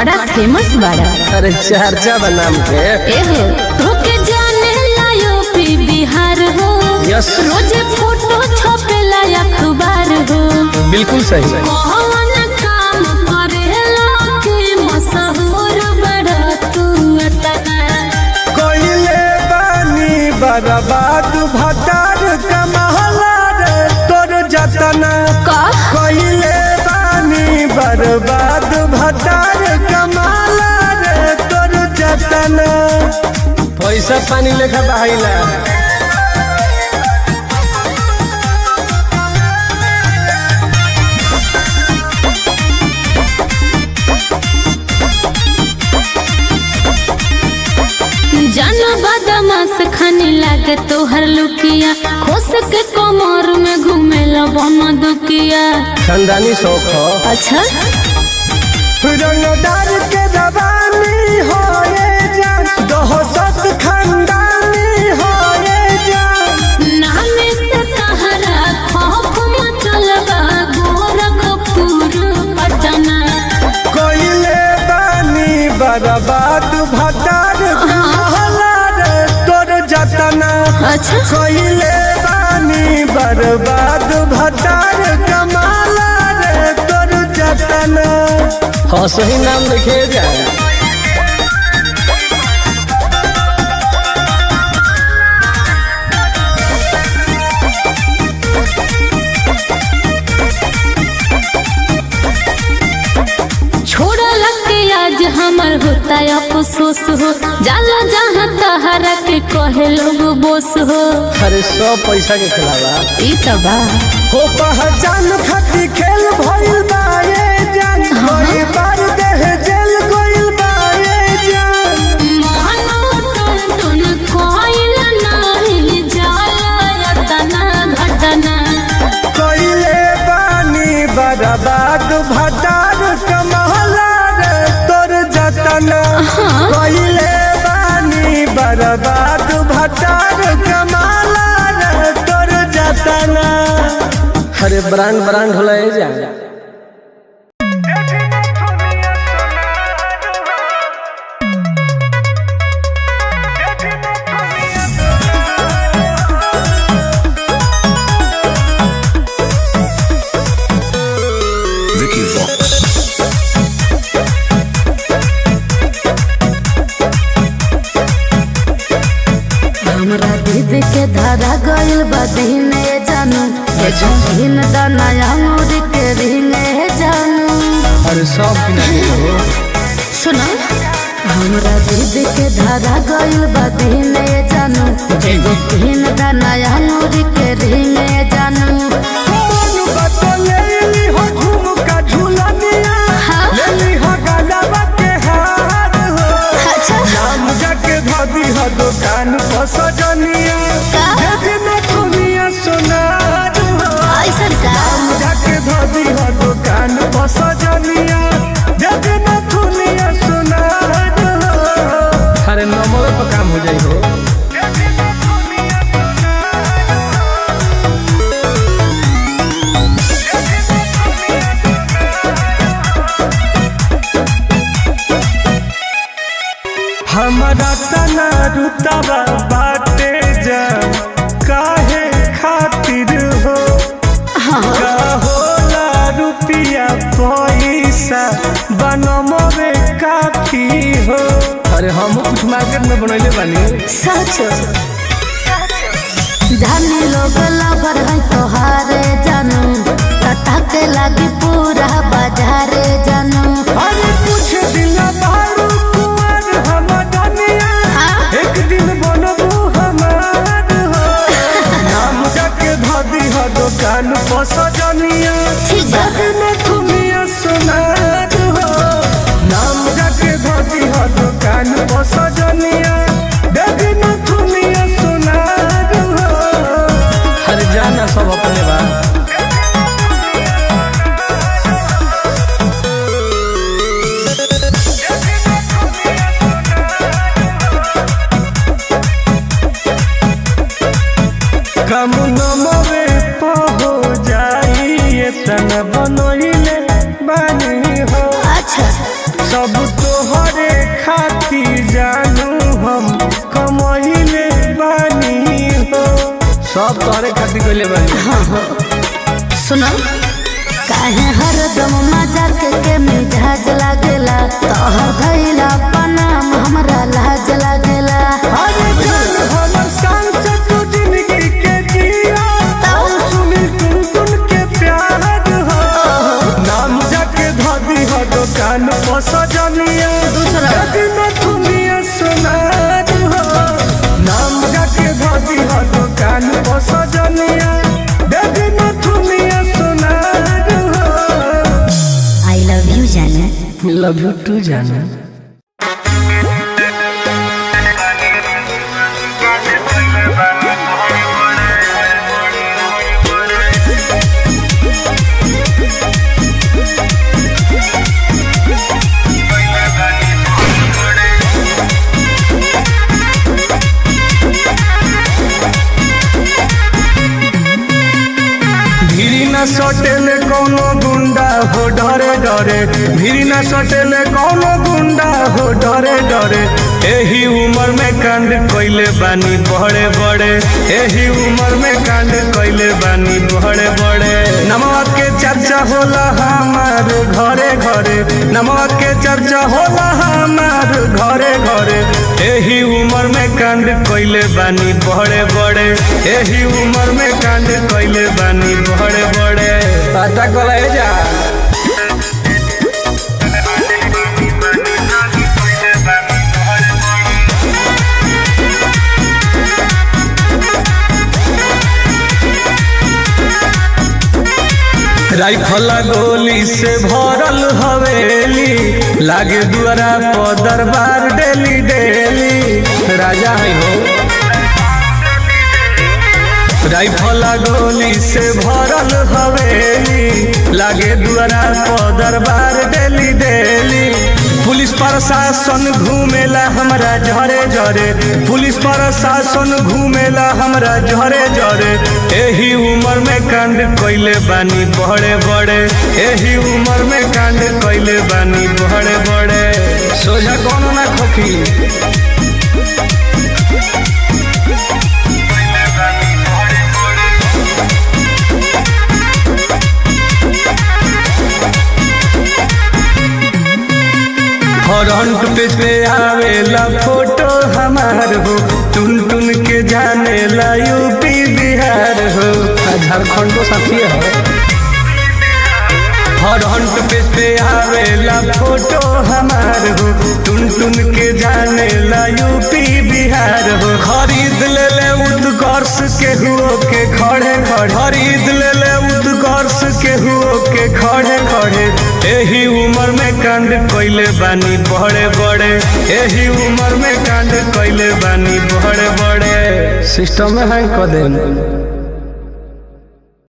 बड़ा फेमस बड़ा। अरे चर्चा बनाम के एहो तोके जाने लायो पी बिहार हो। यस रोज फोटो छपेला अखबार हो। बिल्कुल सही है। कौन काम करेला के मशहूर बड़ा तू अतना। कोइले बानी बर्बाद भटार कमहला रे तोर जतना। कोइले बानी बर्बाद भटार कमहला रे तोर जतना। पैसा पानी लेखा बहाइला। जाना बदमाश खाने लागे तोहर लुकिया। खोस के कमर में घूमेला बम दुकिया। खानदानी शौक हो। अच्छा रंगदार के रवानी होए जान दोहसत खानदानी होए जान। नामे से कहरा खौफ मचलबा गोरखपुर पटना। कोइले बानी बर्बाद भटार कमहला रे तोर जतना। अच्छा कोइले बानी बर्बाद भटार कमहला रे तोर जतना। हाँ सही नाम लिखे जाए। छोड़ा लगे आज हमर होता अफसोस हो। जाला जहाँ तहरा के कहे लोग बोस हो। अरे सब पैसा के खिलावा। ई तो बा हो पहचान खाती खेल भइल बा ये जान। कोई बार देह जेल गइल बा ये जान। कोइले बानी बर्बाद भटार कमहला रे तोर जतना। कोइले बानी बर्बाद भटार कमहला रे तोर जतना। अरे ब्रांड होला जाए। हमरा दीदी के धारा गइल बा दीने जानू। दिन दाना अंगूर के रिंगे जानू। अरे सब हो। सुना हमरा दीदी के धारा गइल बा दीने जानू। दिन दाना अंगूर के रिंगे जानू। मन बतलेली हो झुमका झुलनिया। लेली हो गलबा के हार हो। अच्छा नाम जाके धदी हो दुकान पर सजनिया। जेदी न दुनिया सोनार हो। ऐसन का नाम जाके धदी हो दुकान पर सजनिया। जेदी न दुनिया सोनार हो। अरे नंबर पर काम हो जाई हो। जेदी न दुनिया सोनार हो। हमारा तना रुतबा बाटे जा काहे खातिर हो। का होला रुपिया पैसा बनमवे काफी हो। अरे हम कुछ मार्केट में बनैले बानी। सच जाने लोग लवर है तोहारे जानू। तता के लागी पूरा बाजारे जानू। अरे कुछ दिन बारू कुंवर हम दुनिया। एक दिन बनबू हमार हो। नाम जाके धदी हो दुकान पर सजनिया। जगन दुनिया सोनार हो। नाम जाके धदी हो दुकान पर सजनिया। जगन दुनिया सोनार हो। अरे जाना सब अपने बा। कम नमवे हो जाई सब तोहरे खातिर जानू हम कमहिले बानी हो। सब तोहरे खातिर कइले बानी। सुनो काहे हरदम मजाक के मिजाज लागेला तोहर भइला पनाम हमरा लाज लागेला। अरे जान हमर संग से तू जिंदगी के जिया और सुनी टुन के प्यार हो। नाम जाके धदी हो दुकान पर सजनिया जदी न दुनिया सुनार हो। नाम जाके धदी हो दुकान पर सजनिया जदी न दुनिया सुनार हो। आई लव यू जाने। लव यू टू जाने। सटेले कौनो गुंडा हो डरे डरे, भीड़ न सटेले कौनो गुंडा हो डरे डरे। एही उम्र में कांड कइले बानी बड़े बड़े, एही उम्र में कांड कइले बानी बड़े बड़े। नमवा के चर्चा होला हमार घरे घरे, नमवा के चर्चा होला हमार घरे घरे। एही उम्र में कांड कइले बानी बड़े बड़े, एही उम्र में कांड कइले बानी बड़े बड़े। पता कले जा राइफला गोली से भरल हवेली, लागे दुआरा पर दरबार डेली डेली। राजा है हो। राइफला गोली से भरल हवेली, लागे दुआरा पर दरबार डेली डेली। पुलिस प्रशासन घूमेला हमरा झरे झरे, पुलिस प्रशासन घूमेला हमरा झरे झरे। एही उम्र में कांड कइले बानी बड़े बड़े, एही उम्र में कांड कइले बानी बड़े बड़े। सोझा कौन ना खोखी। फ्रंट पेज पे आवेला फोटो हमार हो, टुन टुन के जाने ला यूपी बिहार हो। झारखंड को साथी है। फ्रंट पेज पे आवेला फोटो हमार हो, टुन टुन के जाने ला यूपी बिहार हो। खरीद ले ले उत्कर्ष के हुओ के खड़े खड़े, खरीद ले ले उत्कर्ष के हुओ के खड़े खड़े। एही उम्र में कांड कइले बानी बड़े बड़े, एही उम्र में कांड कइले बानी बड़े बड़े। सिस्टम में हैंग कर दे।